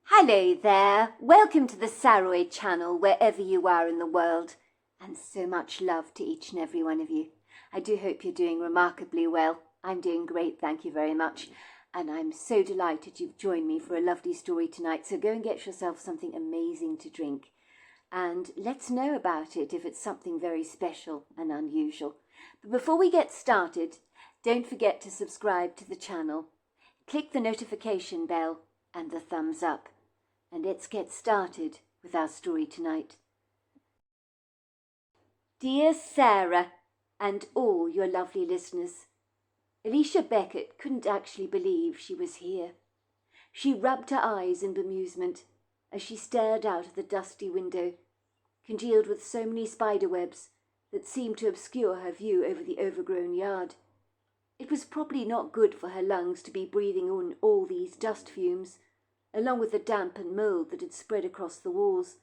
Hello there, welcome to the Saroy channel wherever you are in the world, and so much love to each and every one of you. I do hope you're doing remarkably well. I'm doing great, thank you very much, and I'm so delighted you've joined me for a lovely story tonight, so go and get yourself something amazing to drink, and let's know about it if it's something very special and unusual. But before we get started, don't forget to subscribe to the channel, click the notification bell and the thumbs up. And let's get started with our story tonight. Dear Sarah and all your lovely listeners, Alicia Beckett couldn't actually believe she was here. She rubbed her eyes in bemusement as she stared out of the dusty window, congealed with so many spider webs that seemed to obscure her view over the overgrown yard. It was probably not good for her lungs to be breathing in all these dust fumes, along with the damp and mould that had spread across the walls,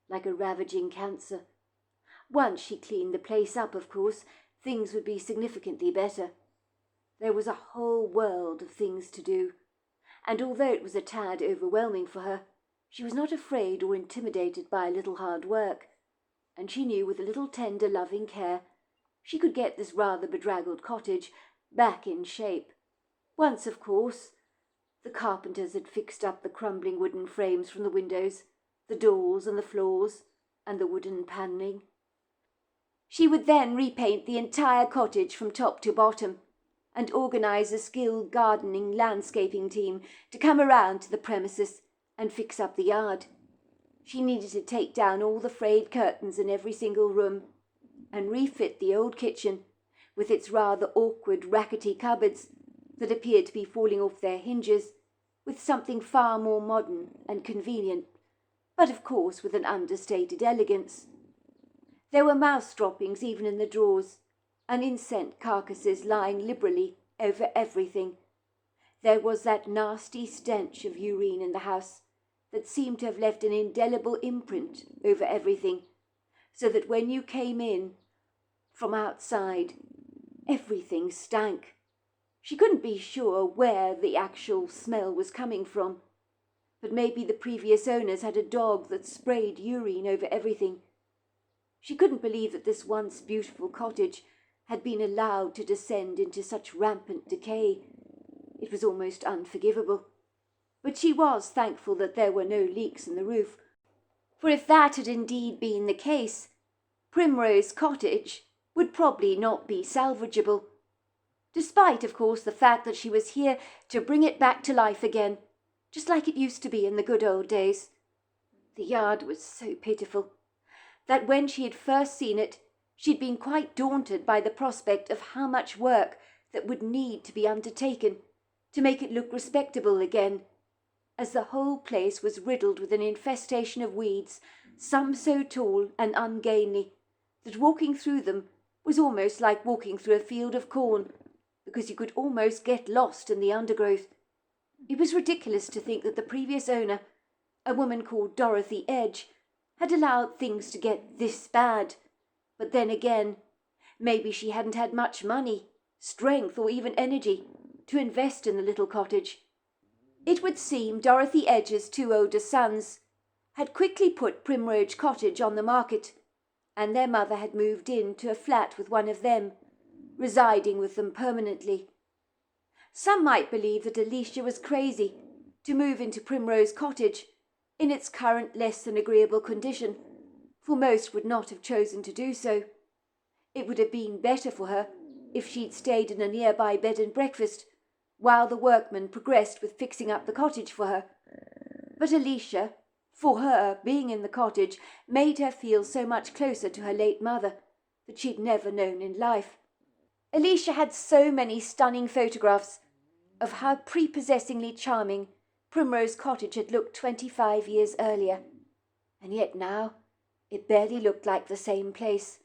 like a ravaging cancer. Once she cleaned the place up, of course, things would be significantly better. There was a whole world of things to do, and although it was a tad overwhelming for her, she was not afraid or intimidated by a little hard work, and she knew with a little tender, loving care she could get this rather bedraggled cottage back in shape. Once, of course, the carpenters had fixed up the crumbling wooden frames from the windows, the doors and the floors, and the wooden panelling. She would then repaint the entire cottage from top to bottom, and organise a skilled gardening landscaping team to come around to the premises and fix up the yard. She needed to take down all the frayed curtains in every single room, and refit the old kitchen, with its rather awkward, rackety cupboards that appeared to be falling off their hinges, with something far more modern and convenient, but of course with an understated elegance. There were mouse droppings even in the drawers, and incense carcasses lying liberally over everything. There was that nasty stench of urine in the house that seemed to have left an indelible imprint over everything, so that when you came in from outside, everything stank. She couldn't be sure where the actual smell was coming from, but maybe the previous owners had a dog that sprayed urine over everything. She couldn't believe that this once beautiful cottage had been allowed to descend into such rampant decay. It was almost unforgivable. But she was thankful that there were no leaks in the roof, for if that had indeed been the case, Primrose Cottage would probably not be salvageable, despite, of course, the fact that she was here to bring it back to life again, just like it used to be in the good old days. The yard was so pitiful that when she had first seen it, she'd been quite daunted by the prospect of how much work that would need to be undertaken to make it look respectable again, as the whole place was riddled with an infestation of weeds, some so tall and ungainly that walking through them was almost like walking through a field of corn, because you could almost get lost in the undergrowth. It was ridiculous to think that the previous owner, a woman called Dorothy Edge, had allowed things to get this bad. But then again, maybe she hadn't had much money, strength, or even energy to invest in the little cottage. It would seem Dorothy Edge's two older sons had quickly put Primrose Cottage on the market, and their mother had moved into a flat with one of them, residing with them permanently. Some might believe that Alicia was crazy to move into Primrose Cottage in its current less than agreeable condition, for most would not have chosen to do so. It would have been better for her if she'd stayed in a nearby bed and breakfast while the workmen progressed with fixing up the cottage for her. But Alicia, for her, being in the cottage made her feel so much closer to her late mother that she'd never known in life. Alicia had so many stunning photographs of how prepossessingly charming Primrose Cottage had looked 25 years earlier, and yet now it barely looked like the same place.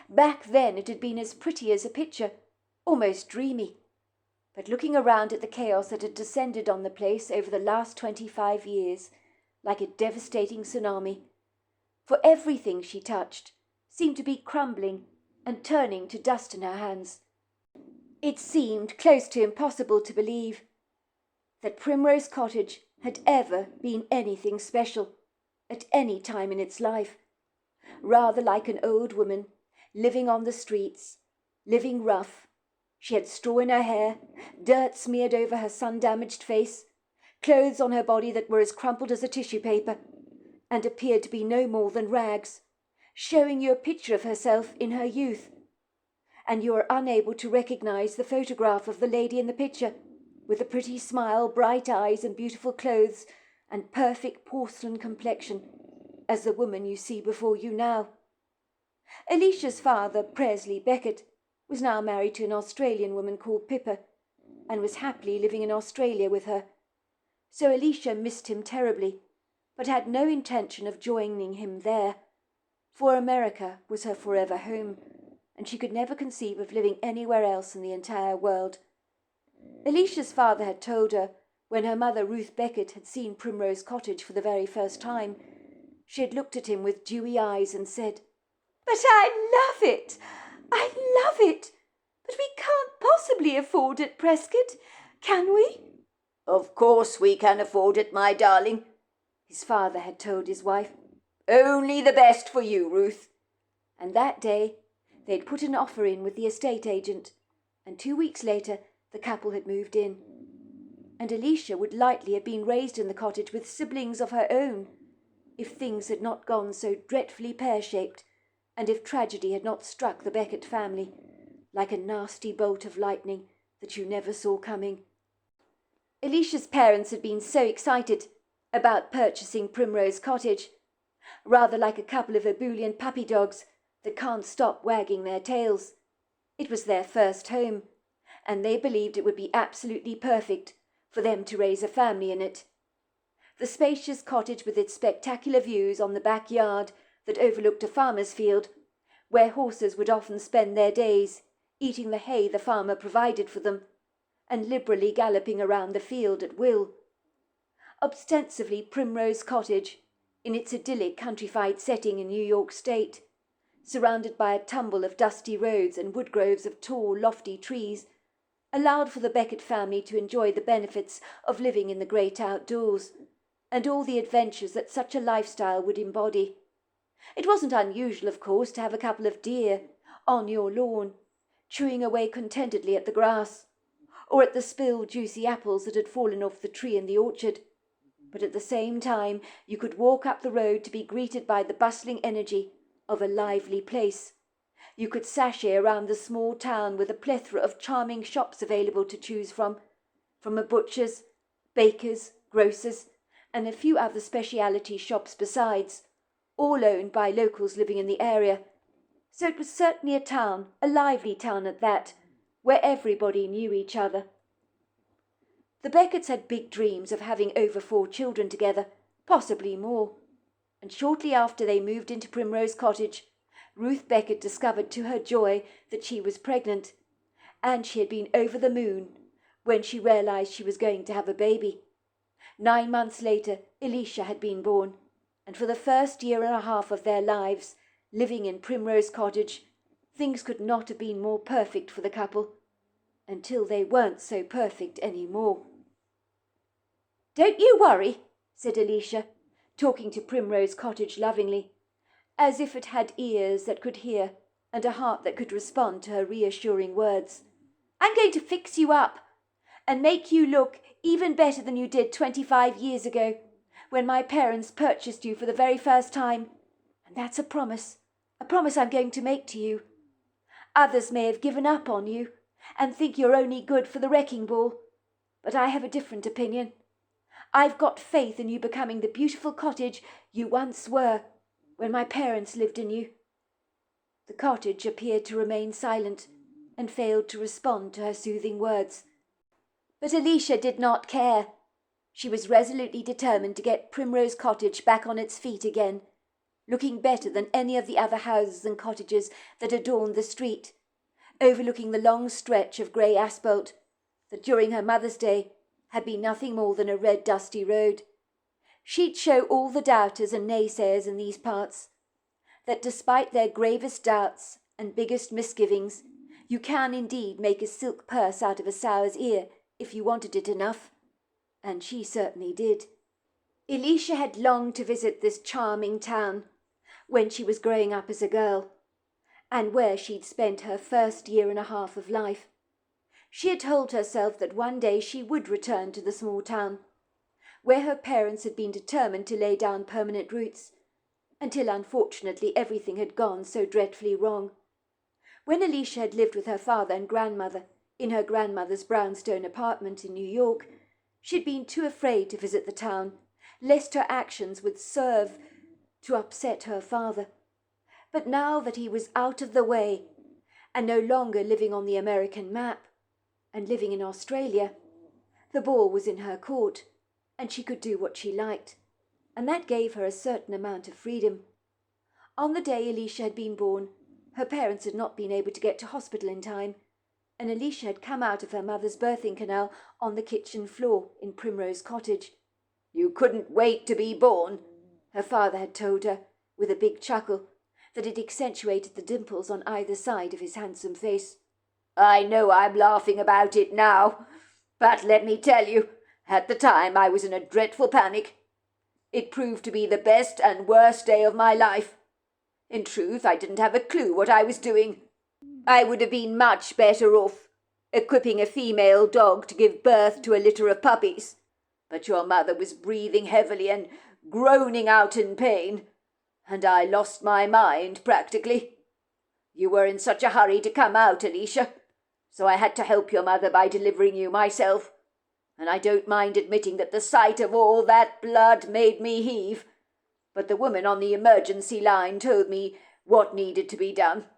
Back then it had been as pretty as a picture, almost dreamy. But looking around at the chaos that had descended on the place over the last 25 years, like a devastating tsunami, for everything she touched seemed to be crumbling and turning to dust in her hands. It seemed close to impossible to believe that Primrose Cottage had ever been anything special at any time in its life. Rather like an old woman, living on the streets, living rough. She had straw in her hair, dirt smeared over her sun-damaged face, clothes on her body that were as crumpled as a tissue paper, and appeared to be no more than rags, showing you a picture of herself in her youth. And you are unable to recognize the photograph of the lady in the picture, with a pretty smile, bright eyes, and beautiful clothes, and perfect porcelain complexion, as the woman you see before you now. Alicia's father, Presley Beckett, was now married to an Australian woman called Pippa, and was happily living in Australia with her. So Alicia missed him terribly, but had no intention of joining him there, for America was her forever home, and she could never conceive of living anywhere else in the entire world. Alicia's father had told her, when her mother Ruth Beckett had seen Primrose Cottage for the very first time, she had looked at him with dewy eyes and said, "But I love it! I love it! But we can't possibly afford it, Prescott, can we?" "Of course we can afford it, my darling," his father had told his wife. "Only the best for you, Ruth." And that day they'd put an offer in with the estate agent, and 2 weeks later the couple had moved in. And Alicia would likely have been raised in the cottage with siblings of her own, if things had not gone so dreadfully pear-shaped, and if tragedy had not struck the Beckett family like a nasty bolt of lightning that you never saw coming. Alicia's parents had been so excited about purchasing Primrose Cottage, rather like a couple of ebullient puppy dogs that can't stop wagging their tails. It was their first home, and they believed it would be absolutely perfect for them to raise a family in it. The spacious cottage with its spectacular views on the backyard that overlooked a farmer's field, where horses would often spend their days eating the hay the farmer provided for them, and liberally galloping around the field at will. Ostensibly Primrose Cottage, in its idyllic countrified setting in New York State, surrounded by a tumble of dusty roads and wood groves of tall, lofty trees, allowed for the Beckett family to enjoy the benefits of living in the great outdoors, and all the adventures that such a lifestyle would embody. It wasn't unusual, of course, to have a couple of deer on your lawn, chewing away contentedly at the grass, or at the spilled juicy apples that had fallen off the tree in the orchard. But at the same time you could walk up the road to be greeted by the bustling energy of a lively place. You could sashay around the small town with a plethora of charming shops available to choose from a butcher's, baker's, grocer's, and a few other specialty shops besides, all owned by locals living in the area. So it was certainly a town, a lively town at that, where everybody knew each other. The Becketts had big dreams of having over 4 children together, possibly more, and shortly after they moved into Primrose Cottage, Ruth Beckett discovered to her joy that she was pregnant, and she had been over the moon when she realized she was going to have a baby. 9 months later, Alicia had been born, and for the first year and a half of their lives, living in Primrose Cottage, things could not have been more perfect for the couple, until they weren't so perfect any more. "Don't you worry," said Alicia, talking to Primrose Cottage lovingly, as if it had ears that could hear and a heart that could respond to her reassuring words. "I'm going to fix you up and make you look even better than you did 25 years ago, when my parents purchased you for the very first time. And that's a promise I'm going to make to you. Others may have given up on you and think you're only good for the wrecking ball, but I have a different opinion. I've got faith in you becoming the beautiful cottage you once were when my parents lived in you." The cottage appeared to remain silent and failed to respond to her soothing words. But Alicia did not care. She was resolutely determined to get Primrose Cottage back on its feet again, looking better than any of the other houses and cottages that adorned the street, overlooking the long stretch of grey asphalt that during her mother's day had been nothing more than a red dusty road. She'd show all the doubters and naysayers in these parts that despite their gravest doubts and biggest misgivings, you can indeed make a silk purse out of a sow's ear if you wanted it enough. And she certainly did. Elisha had longed to visit this charming town when she was growing up as a girl, and where she'd spent her first year and a half of life. She had told herself that one day she would return to the small town, where her parents had been determined to lay down permanent roots, until unfortunately everything had gone so dreadfully wrong. When Elisha had lived with her father and grandmother in her grandmother's brownstone apartment in New York, she'd been too afraid to visit the town, lest her actions would serve to upset her father. But now that he was out of the way, and no longer living on the American map, and living in Australia, the ball was in her court, and she could do what she liked, and that gave her a certain amount of freedom. On the day Elisha had been born, her parents had not been able to get to hospital in time, and Elisha had come out of her mother's birthing canal on the kitchen floor in Primrose Cottage. "You couldn't wait to be born," her father had told her, with a big chuckle that had accentuated the dimples on either side of his handsome face. "I know I'm laughing about it now, but let me tell you, at the time I was in a dreadful panic. It proved to be the best and worst day of my life. In truth, I didn't have a clue what I was doing. I would have been much better off equipping a female dog to give birth to a litter of puppies. But your mother was breathing heavily and groaning out in pain, and I lost my mind practically. You were in such a hurry to come out, Elisha, so I had to help your mother by delivering you myself, and I don't mind admitting that the sight of all that blood made me heave. But the woman on the emergency line told me what needed to be done,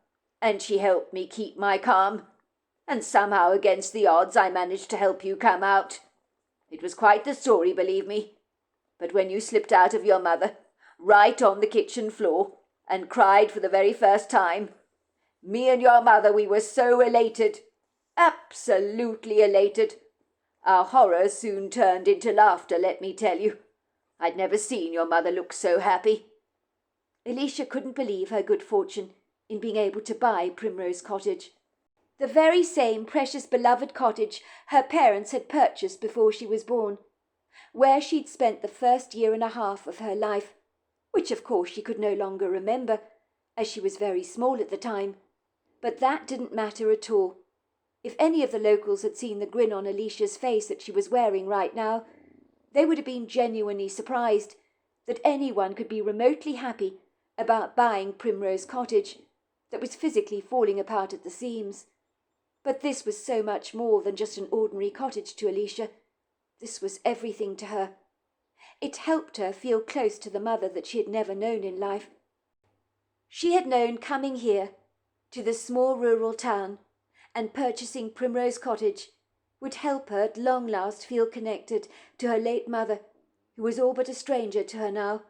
and she helped me keep my calm, and somehow against the odds I managed to help you come out. It was quite the story, believe me. But when you slipped out of your mother, right on the kitchen floor, and cried for the very first time, me and your mother, we were so elated, absolutely elated. Our horror soon turned into laughter, let me tell you. I'd never seen your mother look so happy." Elisha couldn't believe her good fortune in being able to buy Primrose Cottage, the very same precious beloved cottage her parents had purchased before she was born, where she'd spent the first year and a half of her life, which of course she could no longer remember, as she was very small at the time. But that didn't matter at all. If any of the locals had seen the grin on Elisha's face that she was wearing right now, they would have been genuinely surprised that anyone could be remotely happy about buying Primrose Cottage that was physically falling apart at the seams. But this was so much more than just an ordinary cottage to Elisha. This was everything to her. It helped her feel close to the mother that she had never known in life. She had known coming here, to this small rural town, and purchasing Primrose Cottage would help her at long last feel connected to her late mother, who was all but a stranger to her now.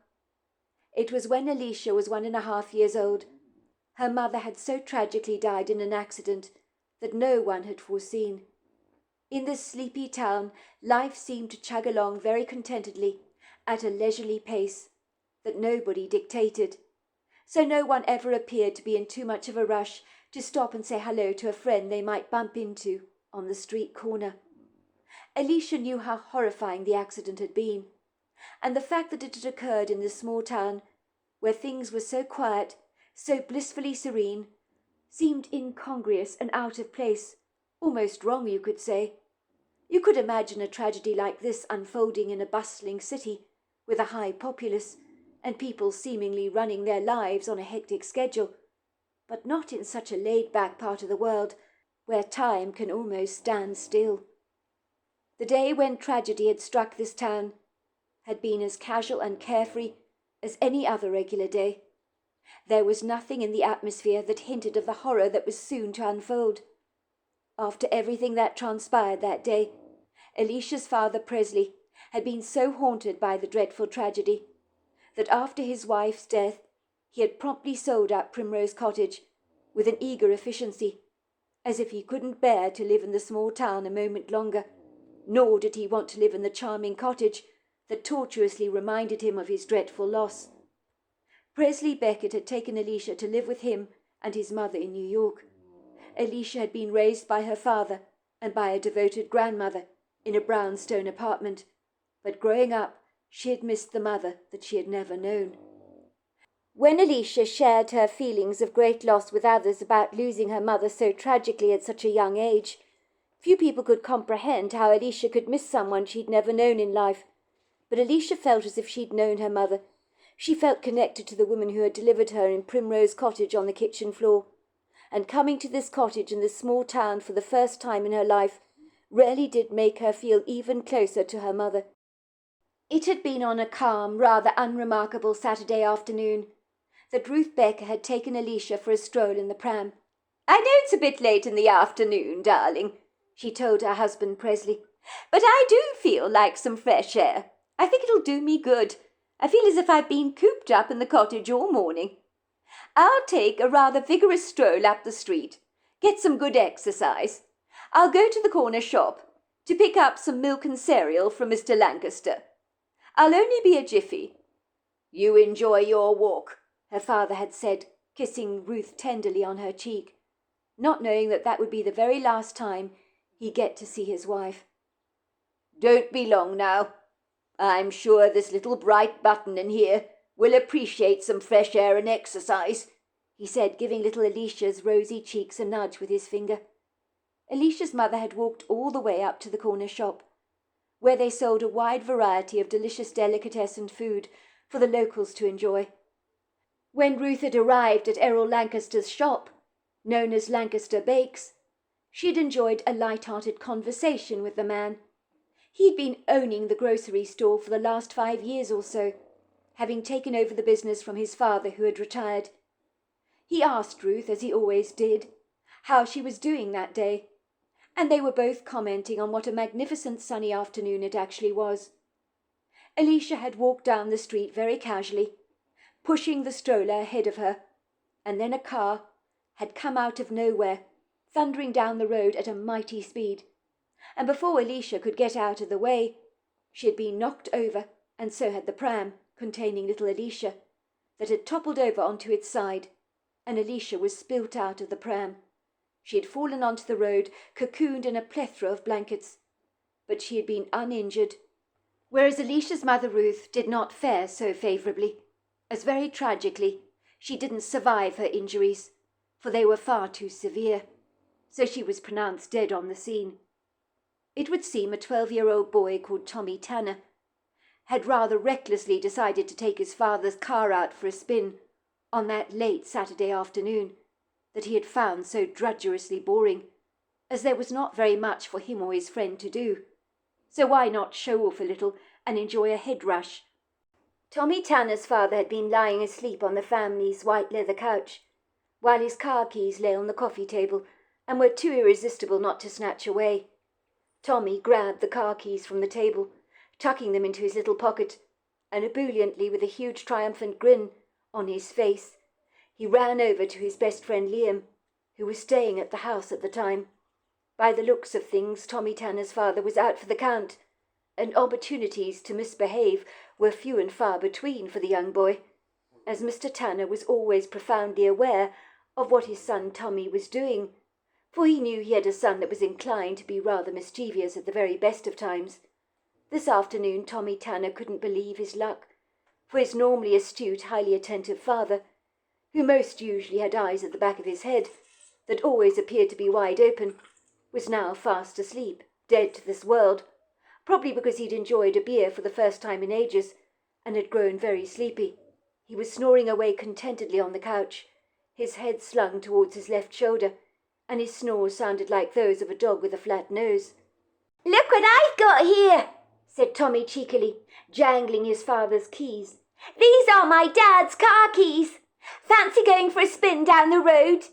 It was when Elisha was 1.5 years old. Her mother had so tragically died in an accident that no one had foreseen. In this sleepy town, life seemed to chug along very contentedly, at a leisurely pace that nobody dictated. So no one ever appeared to be in too much of a rush to stop and say hello to a friend they might bump into on the street corner. Elisha knew how horrifying the accident had been, and the fact that it had occurred in this small town, where things were so quiet, so blissfully serene, seemed incongruous and out of place, almost wrong, you could say. You could imagine a tragedy like this unfolding in a bustling city with a high populace and people seemingly running their lives on a hectic schedule, but not in such a laid-back part of the world where time can almost stand still. The day when tragedy had struck this town had been as casual and carefree as any other regular day. There was nothing in the atmosphere that hinted of the horror that was soon to unfold. After everything that transpired that day, Elisha's father, Presley, had been so haunted by the dreadful tragedy that after his wife's death he had promptly sold up Primrose Cottage with an eager efficiency, as if he couldn't bear to live in the small town a moment longer, nor did he want to live in the charming cottage that tortuously reminded him of his dreadful loss. Presley Beckett had taken Elisha to live with him and his mother in New York. Elisha had been raised by her father and by a devoted grandmother in a brownstone apartment but growing up, she had missed the mother that she had never known. When Alicia shared her feelings of great loss with others about losing her mother so tragically at such a young age, few people could comprehend how Alicia could miss someone she'd never known in life. But Alicia felt as if she'd known her mother. She felt connected to the woman who had delivered her in Primrose Cottage on the kitchen floor. And coming to this cottage in this small town for the first time in her life really did make her feel even closer to her mother. It had been on a calm, rather unremarkable Saturday afternoon that Ruth Becker had taken Alicia for a stroll in the pram. "I know it's a bit late in the afternoon, darling," she told her husband Presley, "but I do feel like some fresh air. I think it'll do me good. I feel as if I've been cooped up in the cottage all morning. I'll take a rather vigorous stroll up the street, get some good exercise. I'll go to the corner shop to pick up some milk and cereal from Mr. Lancaster. I'll only be a jiffy." "You enjoy your walk," her father had said, kissing Ruth tenderly on her cheek, not knowing that that would be the very last time he'd get to see his wife. "Don't be long now. I'm sure this little bright button in here will appreciate some fresh air and exercise," he said, giving little Alicia's rosy cheeks a nudge with his finger. Alicia's mother had walked all the way up to the corner shop, where they sold a wide variety of delicious delicatessen food for the locals to enjoy. When Ruth had arrived at Errol Lancaster's shop, known as Lancaster Bakes, she'd enjoyed a light-hearted conversation with the man. He'd been owning the grocery store for the last 5 years or so, having taken over the business from his father who had retired. He asked Ruth, as he always did, how she was doing that day, and they were both commenting on what a magnificent sunny afternoon it actually was. Alicia had walked down the street very casually, pushing the stroller ahead of her, and then a car had come out of nowhere, thundering down the road at a mighty speed. And before Alicia could get out of the way, she had been knocked over, and so had the pram containing little Alicia, that had toppled over onto its side, and Alicia was spilt out of the pram. She had fallen onto the road, cocooned in a plethora of blankets, but she had been uninjured, whereas Alicia's mother Ruth did not fare so favourably, as very tragically she didn't survive her injuries, for they were far too severe, so she was pronounced dead on the scene. It would seem a 12-year-old boy called Tommy Tanner had rather recklessly decided to take his father's car out for a spin on that late Saturday afternoon that he had found so drudgerously boring, as there was not very much for him or his friend to do. So why not show off a little and enjoy a head rush? Tommy Tanner's father had been lying asleep on the family's white leather couch, while his car keys lay on the coffee table and were too irresistible not to snatch away. Tommy grabbed the car keys from the table, tucking them into his little pocket, and ebulliently, with a huge triumphant grin on his face, he ran over to his best friend Liam, who was staying at the house at the time. By the looks of things, Tommy Tanner's father was out for the count, and opportunities to misbehave were few and far between for the young boy, as Mr. Tanner was always profoundly aware of what his son Tommy was doing, for he knew he had a son that was inclined to be rather mischievous at the very best of times. This afternoon Tommy Tanner couldn't believe his luck, for his normally astute, highly attentive father, who most usually had eyes at the back of his head that always appeared to be wide open, was now fast asleep, dead to this world, probably because he'd enjoyed a beer for the first time in ages and had grown very sleepy. He was snoring away contentedly on the couch, his head slung towards his left shoulder, and his snores sounded like those of a dog with a flat nose. "Look what I've got here," said Tommy cheekily, jangling his father's keys. "These are my dad's car keys. Fancy going for a spin down the road?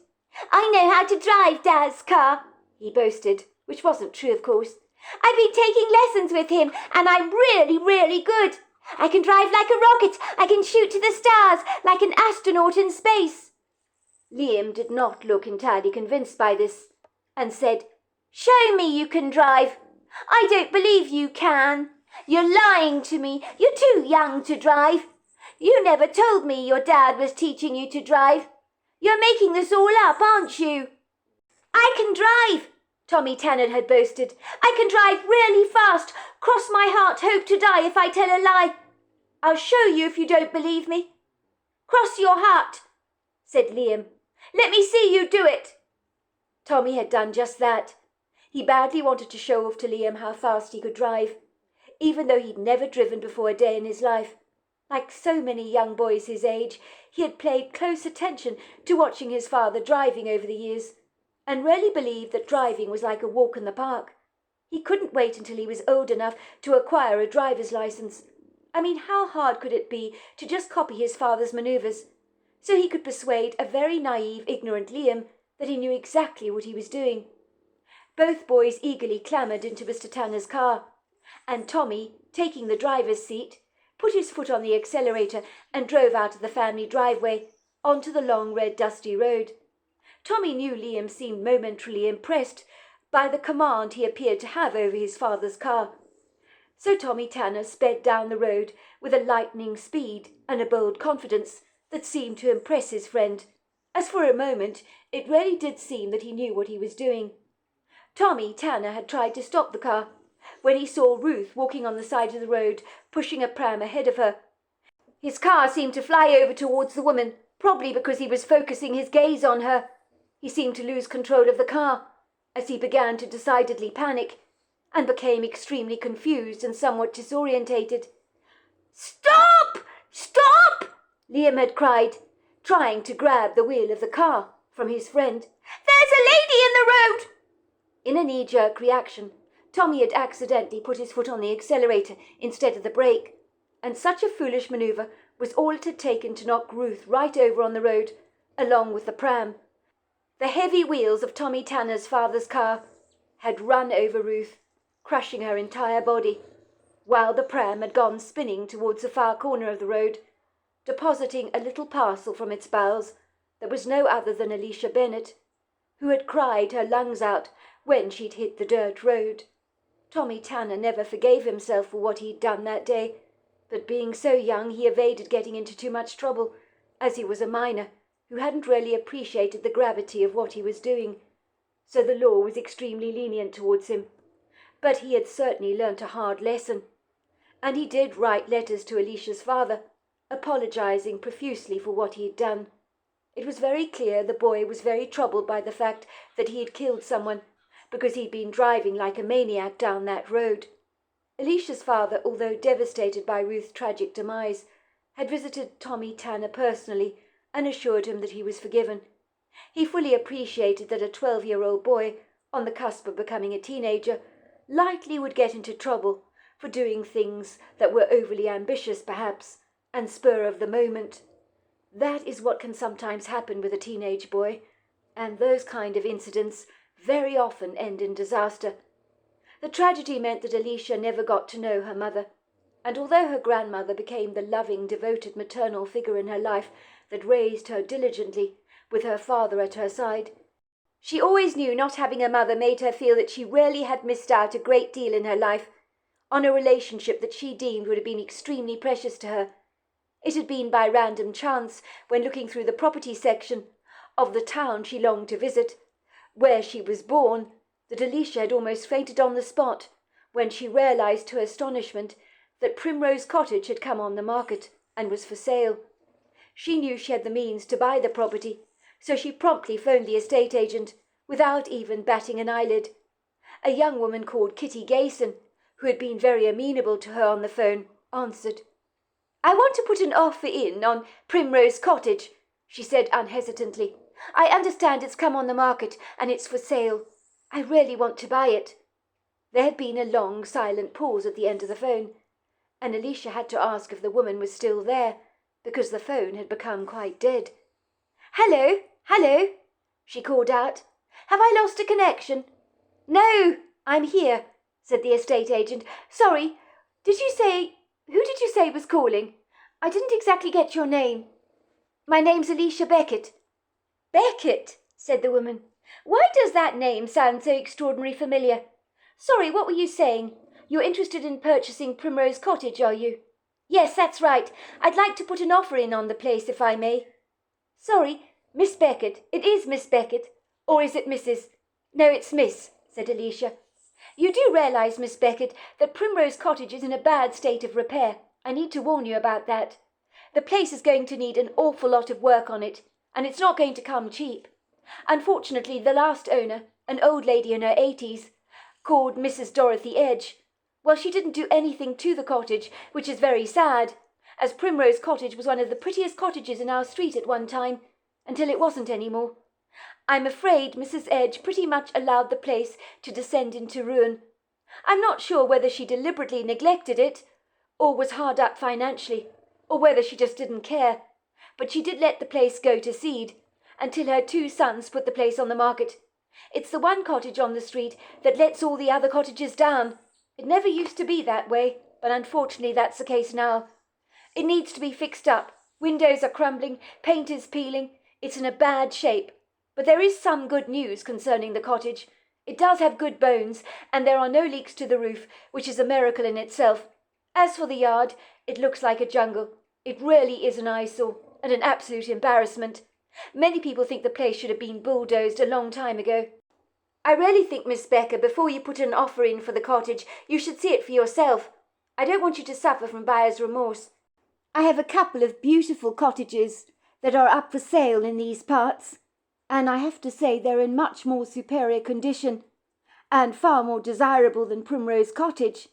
I know how to drive Dad's car," he boasted, which wasn't true, of course. "I've been taking lessons with him, and I'm really, really good. I can drive like a rocket. I can shoot to the stars like an astronaut in space." Liam did not look entirely convinced by this, and said, "Show me you can drive." "I don't believe you can. You're lying to me. You're too young to drive. You never told me your dad was teaching you to drive. You're making this all up, aren't you?" "I can drive," Tommy Tanner had boasted. "I can drive really fast. Cross my heart, hope to die if I tell a lie. I'll show you if you don't believe me." "Cross your heart," said Liam. "Let me see you do it." Tommy had done just that. He badly wanted to show off to Liam how fast he could drive, even though he'd never driven before a day in his life. Like so many young boys his age, he had paid close attention to watching his father driving over the years, and really believed that driving was like a walk in the park. He couldn't wait until he was old enough to acquire a driver's license. I mean, how hard could it be to just copy his father's manoeuvres, so he could persuade a very naive, ignorant Liam that he knew exactly what he was doing? Both boys eagerly clambered into Mr. Tanner's car, and Tommy, taking the driver's seat, put his foot on the accelerator and drove out of the family driveway onto the long, red, dusty road. Tommy knew Liam seemed momentarily impressed by the command he appeared to have over his father's car. So Tommy Tanner sped down the road with a lightning speed and a bold confidence that seemed to impress his friend, as for a moment it really did seem that he knew what he was doing. Tommy Tanner had tried to stop the car when he saw Ruth walking on the side of the road, pushing a pram ahead of her. His car seemed to fly over towards the woman, probably because he was focusing his gaze on her. He seemed to lose control of the car as he began to decidedly panic and became extremely confused and somewhat disorientated. "Stop! Stop!" Liam had cried, trying to grab the wheel of the car from his friend. "There's a lady in the road!" In a knee-jerk reaction, Tommy had accidentally put his foot on the accelerator instead of the brake, and such a foolish manoeuvre was all it had taken to knock Ruth right over on the road, along with the pram. The heavy wheels of Tommy Tanner's father's car had run over Ruth, crushing her entire body, while the pram had gone spinning towards the far corner of the road, depositing a little parcel from its bowels that was no other than Alicia Bennet, who had cried her lungs out when she'd hit the dirt road. Tommy Tanner never forgave himself for what he'd done that day, but being so young he evaded getting into too much trouble, as he was a minor who hadn't really appreciated the gravity of what he was doing, so the law was extremely lenient towards him. But he had certainly learnt a hard lesson, and he did write letters to Alicia's father, apologizing profusely for what he had done. It was very clear the boy was very troubled by the fact that he had killed someone, because he'd been driving like a maniac down that road. Alicia's father, although devastated by Ruth's tragic demise, had visited Tommy Tanner personally and assured him that he was forgiven. He fully appreciated that a 12-year-old boy, on the cusp of becoming a teenager, likely would get into trouble for doing things that were overly ambitious, perhaps, and spur of the moment. That is what can sometimes happen with a teenage boy, and those kind of incidents very often end in disaster. The tragedy meant that Alicia never got to know her mother, and although her grandmother became the loving, devoted maternal figure in her life that raised her diligently, with her father at her side, she always knew not having a mother made her feel that she really had missed out a great deal in her life on a relationship that she deemed would have been extremely precious to her. It had been by random chance, when looking through the property section of the town she longed to visit, where she was born, that Alicia had almost fainted on the spot when she realized to her astonishment that Primrose Cottage had come on the market and was for sale. She knew she had the means to buy the property, so she promptly phoned the estate agent without even batting an eyelid. A young woman called Kitty Gayson, who had been very amenable to her on the phone, answered. "I want to put an offer in on Primrose Cottage," she said unhesitantly. "I understand it's come on the market and it's for sale. I really want to buy it." There had been a long, silent pause at the end of the phone, and Alicia had to ask if the woman was still there, because the phone had become quite dead. "Hello, hello," she called out. "Have I lost a connection?" "No, I'm here," said the estate agent. "Sorry, who did you say was calling? I didn't exactly get your name." "My name's Alicia Beckett." "Beckett," said the woman. "Why does that name sound so extraordinarily familiar? Sorry, what were you saying? You're interested in purchasing Primrose Cottage, are you?" "Yes, that's right. I'd like to put an offer in on the place, if I may." "Sorry, Miss Beckett. It is Miss Beckett. Or is it Mrs.? No, it's Miss," said Alicia. "You do realise, Miss Beckett, that Primrose Cottage is in a bad state of repair. I need to warn you about that. The place is going to need an awful lot of work on it, and it's not going to come cheap. Unfortunately, the last owner, an old lady in her 80s, called Mrs. Dorothy Edge, well, she didn't do anything to the cottage, which is very sad, as Primrose Cottage was one of the prettiest cottages in our street at one time, until it wasn't any more. I'm afraid Mrs. Edge pretty much allowed the place to descend into ruin. I'm not sure whether she deliberately neglected it, or was hard up financially, or whether she just didn't care, but she did let the place go to seed, until her 2 sons put the place on the market. It's the one cottage on the street that lets all the other cottages down. It never used to be that way, but unfortunately that's the case now. It needs to be fixed up. Windows are crumbling, paint is peeling. It's in a bad shape. But there is some good news concerning the cottage. It does have good bones, and there are no leaks to the roof, which is a miracle in itself. As for the yard, it looks like a jungle. It really is an eyesore, and an absolute embarrassment. Many people think the place should have been bulldozed a long time ago. I really think, Miss Becker, before you put an offer in for the cottage, you should see it for yourself. I don't want you to suffer from buyer's remorse. I have a couple of beautiful cottages that are up for sale in these parts, and I have to say they're in much more superior condition and far more desirable than Primrose Cottage.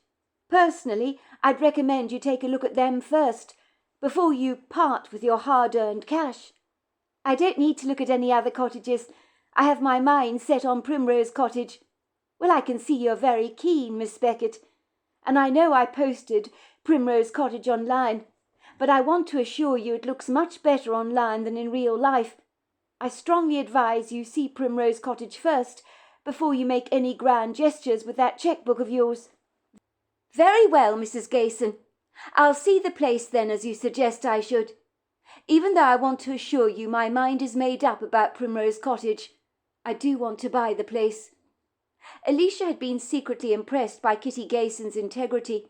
Personally, I'd recommend you take a look at them first, before you part with your hard-earned cash. I don't need to look at any other cottages. I have my mind set on Primrose Cottage. Well, I can see you're very keen, Miss Beckett, and I know I posted Primrose Cottage online, but I want to assure you it looks much better online than in real life. I strongly advise you see Primrose Cottage first, before you make any grand gestures with that chequebook of yours. Very well, Mrs. Gayson. I'll see the place then, as you suggest I should. Even though I want to assure you my mind is made up about Primrose Cottage, I do want to buy the place. Alicia had been secretly impressed by Kitty Gayson's integrity,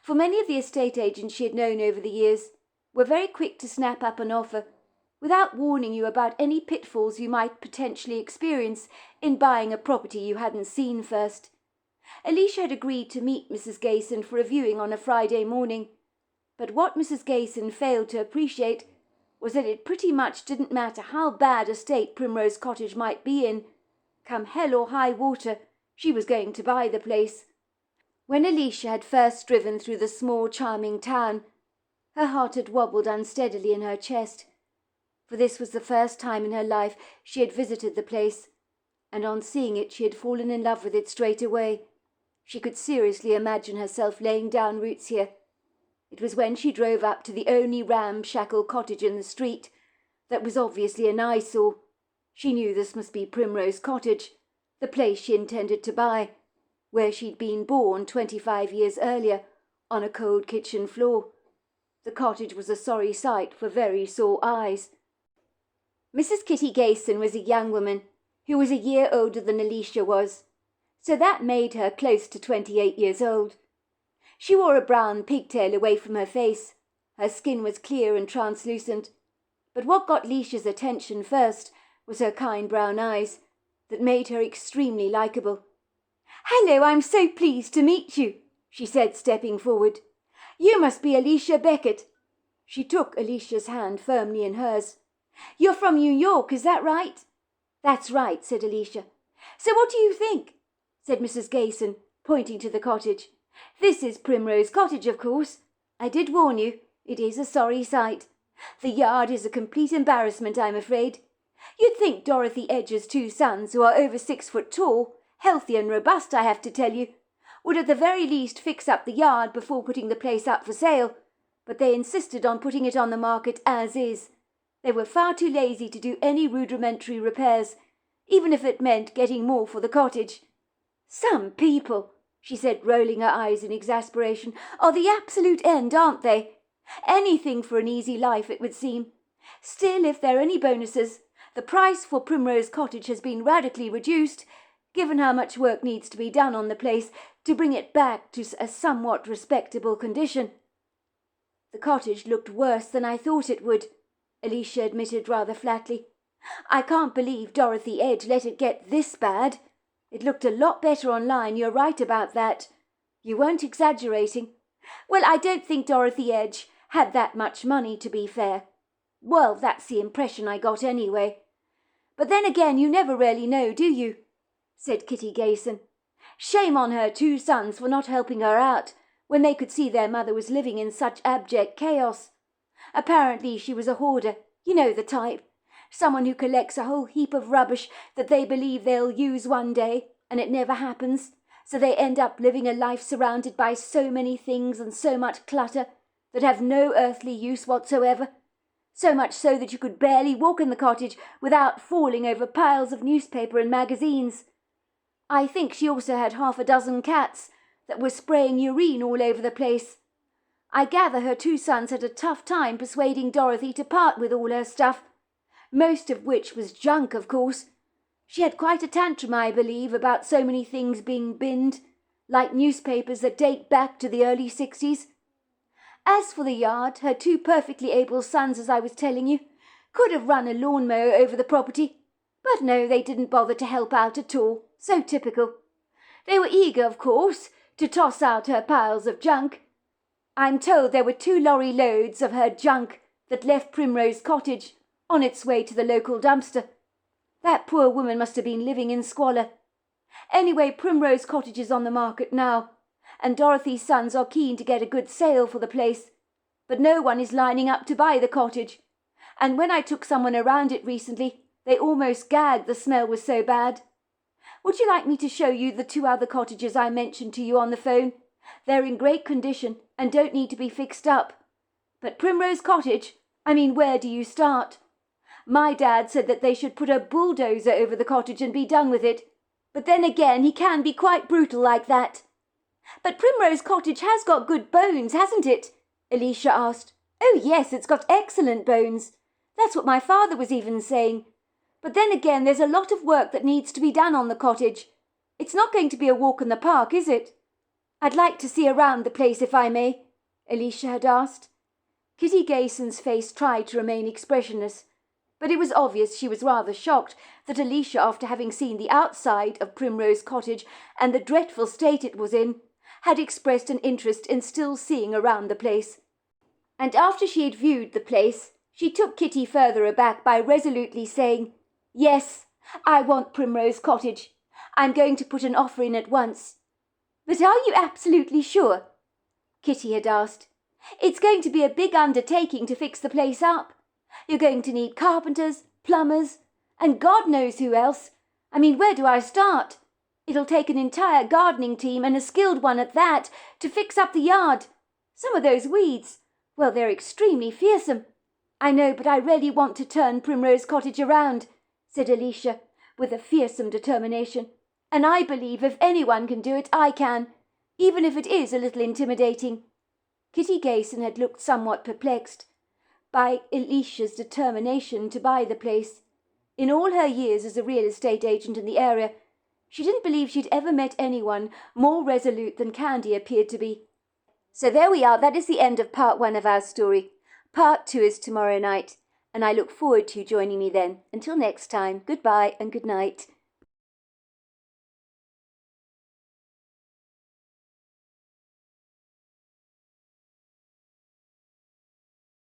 for many of the estate agents she had known over the years were very quick to snap up an offer, without warning you about any pitfalls you might potentially experience in buying a property you hadn't seen first. Alicia had agreed to meet Mrs. Gayson for a viewing on a Friday morning, but what Mrs. Gayson failed to appreciate was that it pretty much didn't matter how bad a state Primrose Cottage might be in. Come hell or high water, she was going to buy the place. When Alicia had first driven through the small, charming town, her heart had wobbled unsteadily in her chest, for this was the first time in her life she had visited the place, and on seeing it she had fallen in love with it straight away. She could seriously imagine herself laying down roots here. It was when she drove up to the only ramshackle cottage in the street that was obviously an eyesore. She knew this must be Primrose Cottage, the place she intended to buy, where she'd been born 25 years earlier, on a cold kitchen floor. The cottage was a sorry sight for very sore eyes. Mrs. Kitty Gayson was a young woman who was a year older than Alicia was, so that made her close to 28 years old. She wore a brown pigtail away from her face. Her skin was clear and translucent, but what got Alicia's attention first was her kind brown eyes that made her extremely likeable. "Hello, I'm so pleased to meet you," she said, stepping forward. "You must be Alicia Beckett." She took Alicia's hand firmly in hers. "You're from New York, is that right?" "That's right," said Alicia. "So what do you think?" said Mrs. Gayson, pointing to the cottage. "This is Primrose Cottage, of course. I did warn you, it is a sorry sight. The yard is a complete embarrassment, I'm afraid. You'd think Dorothy Edge's 2 sons, who are over 6 foot tall, healthy and robust, I have to tell you, would at the very least fix up the yard before putting the place up for sale, but they insisted on putting it on the market as is. They were far too lazy to do any rudimentary repairs, even if it meant getting more for the cottage. Some people," she said, rolling her eyes in exasperation, "are the absolute end, aren't they? Anything for an easy life, it would seem. Still, if there are any bonuses, the price for Primrose Cottage has been radically reduced, given how much work needs to be done on the place to bring it back to a somewhat respectable condition." "The cottage looked worse than I thought it would," Alicia admitted rather flatly. "I can't believe Dorothy Edge let it get this bad." It looked a lot better online, you're right about that. You weren't exaggerating. Well, I don't think Dorothy Edge had that much money, to be fair. Well, that's the impression I got anyway. But then again, you never really know, do you? Said Kitty Gayson. Shame on her 2 sons for not helping her out when they could see their mother was living in such abject chaos. Apparently she was a hoarder, you know the type. Someone who collects a whole heap of rubbish that they believe they'll use one day, and it never happens, so they end up living a life surrounded by so many things and so much clutter that have no earthly use whatsoever. So much so that you could barely walk in the cottage without falling over piles of newspaper and magazines. I think she also had 6 cats that were spraying urine all over the place. I gather her 2 sons had a tough time persuading Dorothy to part with all her stuff, most of which was junk, of course. She had quite a tantrum, I believe, about so many things being binned, like newspapers that date back to the early 60s. As for the yard, her 2 perfectly able sons, as I was telling you, could have run a lawnmower over the property. But no, they didn't bother to help out at all. So typical. They were eager, of course, to toss out her piles of junk. I'm told there were 2 lorry loads of her junk that left Primrose Cottage on its way to the local dumpster. That poor woman must have been living in squalor. Anyway, Primrose Cottage is on the market now, and Dorothy's sons are keen to get a good sale for the place. But no one is lining up to buy the cottage, and when I took someone around it recently, they almost gagged, the smell was so bad. Would you like me to show you the 2 other cottages I mentioned to you on the phone? They're in great condition and don't need to be fixed up. But Primrose Cottage, where do you start? My dad said that they should put a bulldozer over the cottage and be done with it. But then again, he can be quite brutal like that. But Primrose Cottage has got good bones, hasn't it? Alicia asked. Oh yes, it's got excellent bones. That's what my father was even saying. But then again, there's a lot of work that needs to be done on the cottage. It's not going to be a walk in the park, is it? I'd like to see around the place, if I may, Alicia had asked. Kitty Gayson's face tried to remain expressionless, but it was obvious she was rather shocked that Alicia, after having seen the outside of Primrose Cottage and the dreadful state it was in, had expressed an interest in still seeing around the place. And after she had viewed the place, she took Kitty further aback by resolutely saying, Yes, I want Primrose Cottage. I'm going to put an offer in at once. But are you absolutely sure? Kitty had asked. It's going to be a big undertaking to fix the place up. You're going to need carpenters, plumbers, and God knows who else. Where do I start? It'll take an entire gardening team, and a skilled one at that, to fix up the yard. Some of those weeds, well, they're extremely fearsome. I know, but I really want to turn Primrose Cottage around, said Alicia, with a fearsome determination. And I believe if anyone can do it, I can, even if it is a little intimidating. Kitty Gayson had looked somewhat perplexed by Alicia's determination to buy the place. In all her years as a real estate agent in the area, she didn't believe she'd ever met anyone more resolute than Candy appeared to be. So there we are, that is the end of part 1 of our story. Part 2 is tomorrow night, and I look forward to you joining me then. Until next time, goodbye and good night.